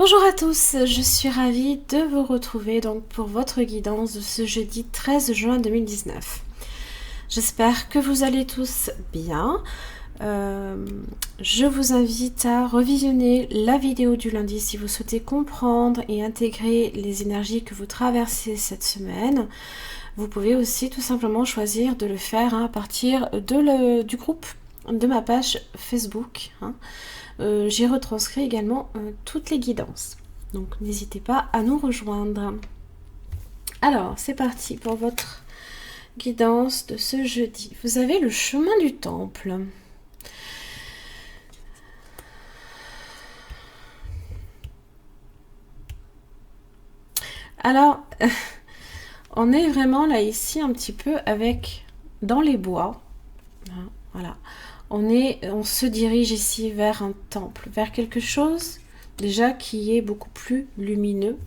Bonjour à tous, je suis ravie de vous retrouver donc pour votre guidance de ce jeudi 13 juin 2019. J'espère que vous allez tous bien. Je vous invite à revisionner la vidéo du lundi si vous souhaitez comprendre et intégrer les énergies que vous traversez cette semaine. Vous pouvez aussi tout simplement choisir de le faire à partir du groupe de ma page Facebook. J'ai retranscrit également toutes les guidances. Donc n'hésitez pas à nous rejoindre. Alors, c'est parti pour votre guidance de ce jeudi. Vous avez le chemin du temple. Alors, on est vraiment là ici un petit peu avec dans les bois. Voilà. On se dirige ici vers un temple, vers quelque chose déjà qui est beaucoup plus lumineux.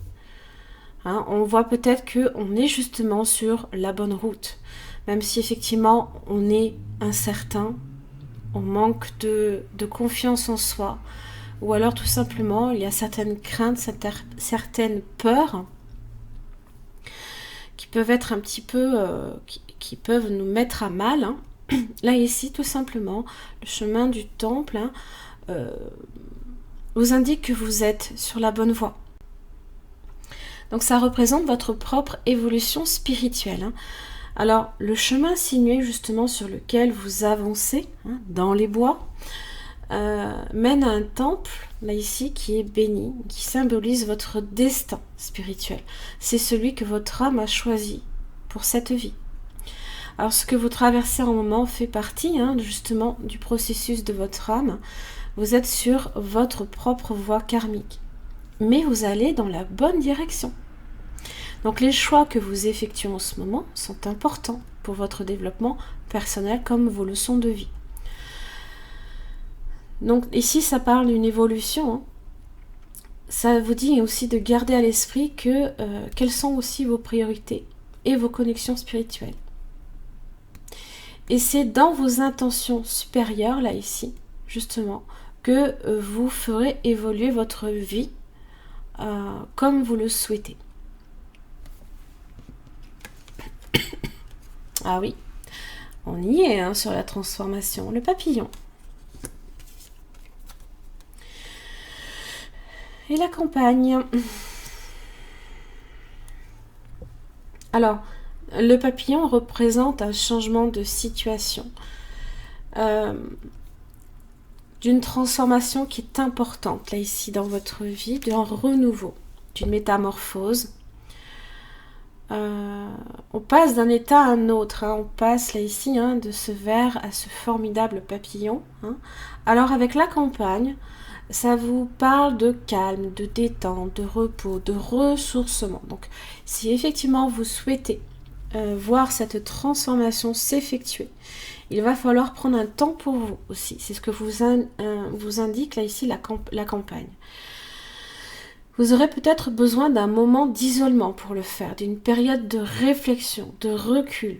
On voit peut-être qu'on est justement sur la bonne route, même si effectivement on est incertain, on manque de confiance en soi, ou alors tout simplement il y a certaines craintes, certaines peurs qui peuvent être un petit peu, qui peuvent nous mettre à mal. Là ici tout simplement le chemin du temple vous indique que vous êtes sur la bonne voie. Donc ça représente votre propre évolution spirituelle. Alors le chemin sinueux justement sur lequel vous avancez dans les bois mène à un temple là ici qui est béni, qui symbolise votre destin spirituel. C'est celui que votre âme a choisi pour cette vie. Alors ce que vous traversez en moment fait partie justement du processus de votre âme. Vous êtes sur votre propre voie karmique. Mais vous allez dans la bonne direction. Donc les choix que vous effectuez en ce moment sont importants pour votre développement personnel comme vos leçons de vie. Donc ici ça parle d'une évolution. Ça vous dit aussi de garder à l'esprit quelles sont aussi vos priorités et vos connexions spirituelles. Et c'est dans vos intentions supérieures, là ici, justement, que vous ferez évoluer votre vie comme vous le souhaitez. Ah oui, on y est sur la transformation. Le papillon. Et la campagne. Alors, le papillon représente un changement de situation, d'une transformation qui est importante là ici dans votre vie, d'un renouveau, d'une métamorphose. On passe d'un état à un autre, on passe là ici de ce ver à ce formidable papillon. Alors avec la campagne, ça vous parle de calme, de détente, de repos, de ressourcement. Donc si effectivement vous souhaitez voir cette transformation s'effectuer, il va falloir prendre un temps pour vous aussi. C'est ce que vous indique là ici la campagne. Vous aurez peut-être besoin d'un moment d'isolement pour le faire, d'une période de réflexion, de recul.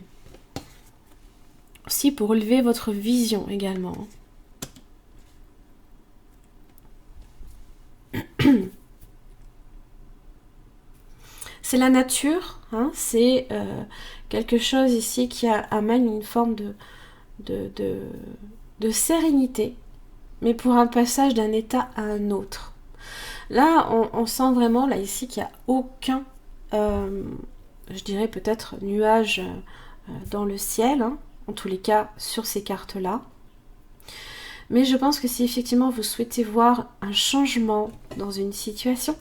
Aussi pour élever votre vision également. C'est la nature, c'est quelque chose ici qui amène une forme de sérénité, mais pour un passage d'un état à un autre. Là, on sent vraiment là ici qu'il n'y a aucun, je dirais peut-être nuage dans le ciel, en tous les cas sur ces cartes-là. Mais je pense que si effectivement vous souhaitez voir un changement dans une situation,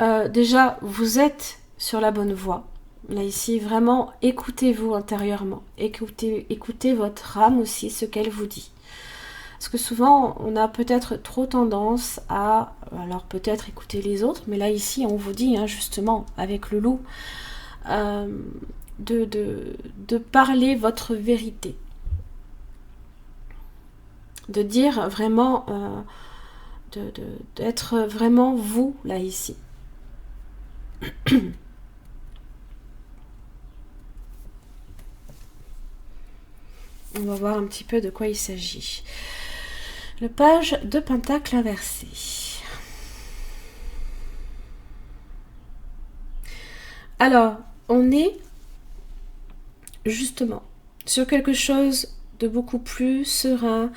déjà vous êtes sur la bonne voie. Là ici, vraiment, écoutez-vous intérieurement. Écoutez votre âme aussi, ce qu'elle vous dit. Parce que souvent, on a peut-être trop tendance à, alors peut-être écouter les autres, mais là ici, on vous dit, hein, justement, avec le loup, de parler votre vérité. De dire vraiment, d'être vraiment vous, là ici. On va voir un petit peu de quoi il s'agit. Le page de Pentacle inversé. Alors, on est justement sur quelque chose de beaucoup plus serein,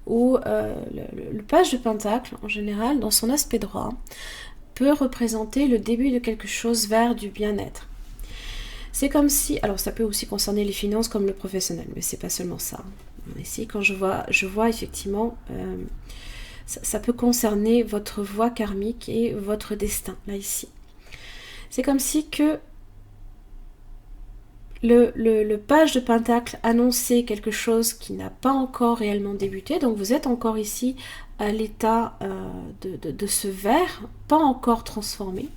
où le page de Pentacle, en général, dans son aspect droit, peut représenter le début de quelque chose vers du bien-être. C'est comme si, alors ça peut aussi concerner les finances comme le professionnel, mais c'est pas seulement ça. Ici, quand je vois effectivement, ça peut concerner votre voie karmique et votre destin, là ici. C'est comme si que le page de Pentacle annonçait quelque chose qui n'a pas encore réellement débuté, donc vous êtes encore ici à l'état de ce verre, pas encore transformé.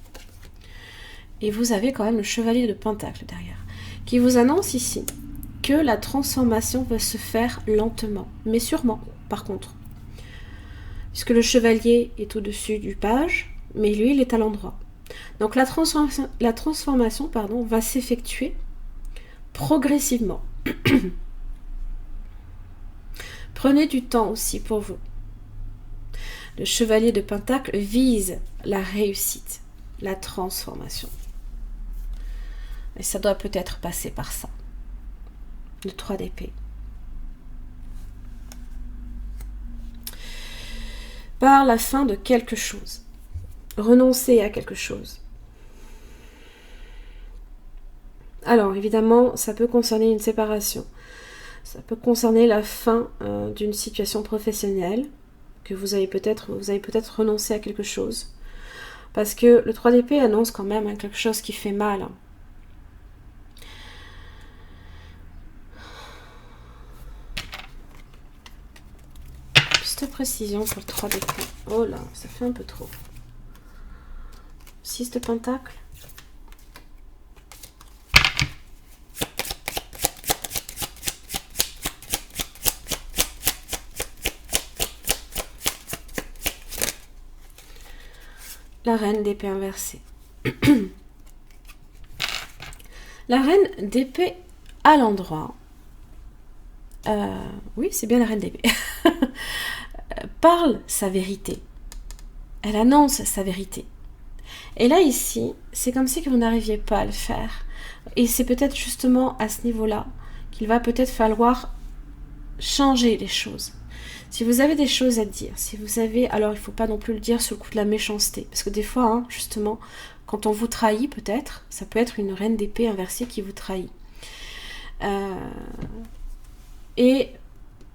Et vous avez quand même le chevalier de Pentacle derrière, qui vous annonce ici que la transformation va se faire lentement, mais sûrement, par contre. Puisque le chevalier est au-dessus du page, mais lui, il est à l'endroit. Donc la transformation va s'effectuer progressivement. Prenez du temps aussi pour vous. Le chevalier de Pentacle vise la réussite, la transformation. Et ça doit peut-être passer par ça. Le 3 d'épée. Par la fin de quelque chose. Renoncer à quelque chose. Alors, évidemment, ça peut concerner une séparation. Ça peut concerner la fin d'une situation professionnelle, que vous avez peut-être renoncé à quelque chose. Parce que le 3 d'épée annonce quand même quelque chose qui fait mal. Juste précision sur le 3 d'épée. Oh là, ça fait un peu trop. 6 de Pentacle. La reine d'épée inversée. La reine d'épée à l'endroit. Oui, c'est bien la reine d'épée. Parle sa vérité. Elle annonce sa vérité. Et là, ici, c'est comme si vous n'arriviez pas à le faire. Et c'est peut-être justement à ce niveau-là qu'il va peut-être falloir changer les choses. Si vous avez des choses à dire, si vous avez... Alors, il ne faut pas non plus le dire sur le coup de la méchanceté. Parce que des fois, hein, justement, quand on vous trahit, peut-être, ça peut être une reine d'épée inversée qui vous trahit. Et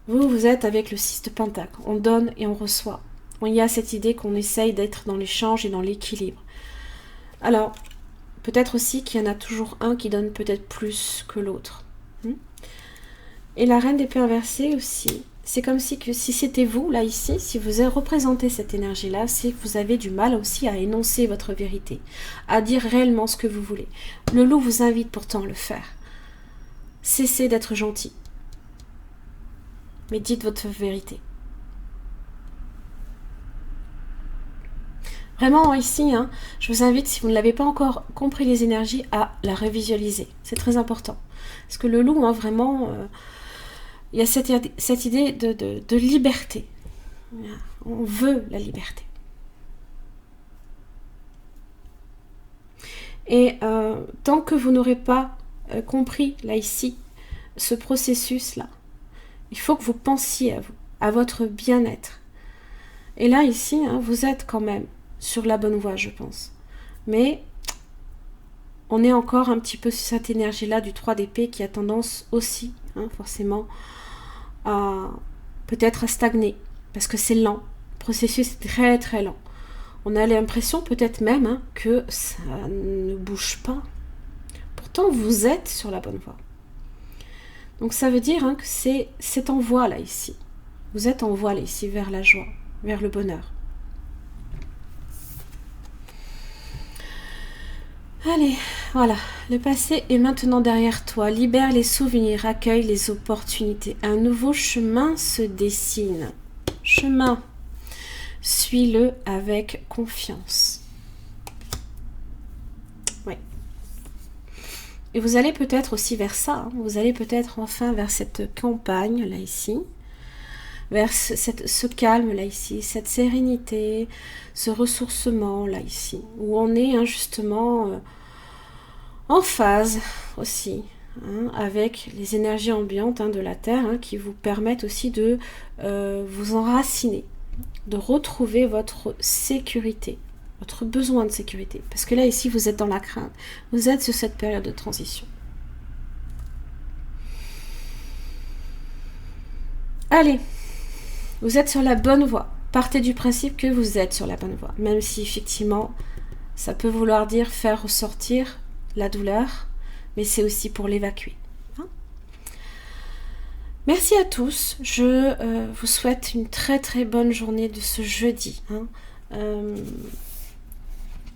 vous êtes avec le 6 de Pentacle. On donne et on reçoit. Il y a cette idée qu'on essaye d'être dans l'échange et dans l'équilibre. Alors, peut-être aussi qu'il y en a toujours un qui donne peut-être plus que l'autre. Et la reine d'épée inversée aussi, c'est comme si c'était vous, là, ici, si vous représentez cette énergie-là, c'est que vous avez du mal aussi à énoncer votre vérité, à dire réellement ce que vous voulez. Le loup vous invite pourtant à le faire. Cessez d'être gentil. Mais dites votre vérité. Vraiment, ici, hein, je vous invite, si vous ne l'avez pas encore compris les énergies, à la revisualiser. C'est très important. Parce que le loup, hein, vraiment... il y a cette idée de liberté. On veut la liberté. Et tant que vous n'aurez pas compris, là, ici, ce processus-là, il faut que vous pensiez à vous, à votre bien-être. Et là, ici, hein, vous êtes quand même sur la bonne voie, je pense. Mais on est encore un petit peu sur cette énergie-là du 3 d'épée qui a tendance aussi, hein, forcément, peut-être à stagner, parce que c'est lent. Le processus est très très lent. On a l'impression peut-être même hein, que ça ne bouge pas. Pourtant, vous êtes sur la bonne voie. Donc ça veut dire hein, que c'est en voie là, ici. Vous êtes en voile ici vers la joie, vers le bonheur. Allez, voilà, le passé est maintenant derrière toi. Libère les souvenirs, accueille les opportunités. Un nouveau chemin se dessine. Chemin, suis-le avec confiance. Oui. Et vous allez peut-être aussi vers ça. Hein. Vous allez peut-être enfin vers cette campagne, là, ici. Vers ce calme, là, ici. Cette sérénité, ce ressourcement, là, ici. Où on est, hein, justement... en phase aussi hein, avec les énergies ambiantes hein, de la Terre hein, qui vous permettent aussi de vous enraciner, de retrouver votre sécurité, votre besoin de sécurité. Parce que là, ici, vous êtes dans la crainte. Vous êtes sur cette période de transition. Allez, vous êtes sur la bonne voie. Partez du principe que vous êtes sur la bonne voie. Même si, effectivement, ça peut vouloir dire faire ressortir la douleur, mais c'est aussi pour l'évacuer. Hein. Merci à tous. Je vous souhaite une très très bonne journée de ce jeudi. Hein.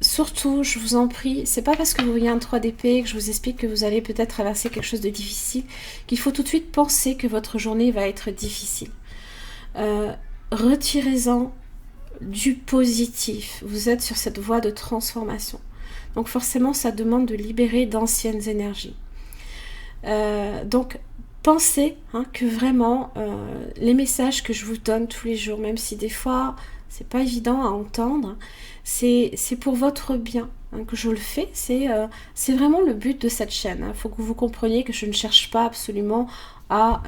Surtout, je vous en prie, c'est pas parce que vous voyez un 3 d'épée que je vous explique que vous allez peut-être traverser quelque chose de difficile qu'il faut tout de suite penser que votre journée va être difficile. Retirez-en du positif. Vous êtes sur cette voie de transformation. Donc forcément, ça demande de libérer d'anciennes énergies. Donc, pensez hein, que vraiment, les messages que je vous donne tous les jours, même si des fois, c'est pas évident à entendre, c'est pour votre bien hein, que je le fais. C'est vraiment le but de cette chaîne. Il faut que vous compreniez que je ne cherche pas absolument à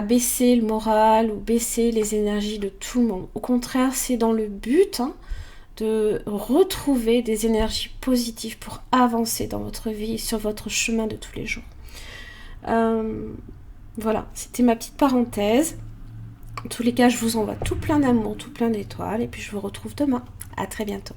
baisser le moral ou baisser les énergies de tout le monde. Au contraire, c'est dans le but... hein, de retrouver des énergies positives pour avancer dans votre vie, sur votre chemin de tous les jours. Voilà, c'était ma petite parenthèse. En tous les cas, je vous envoie tout plein d'amour, tout plein d'étoiles, et puis je vous retrouve demain. À très bientôt.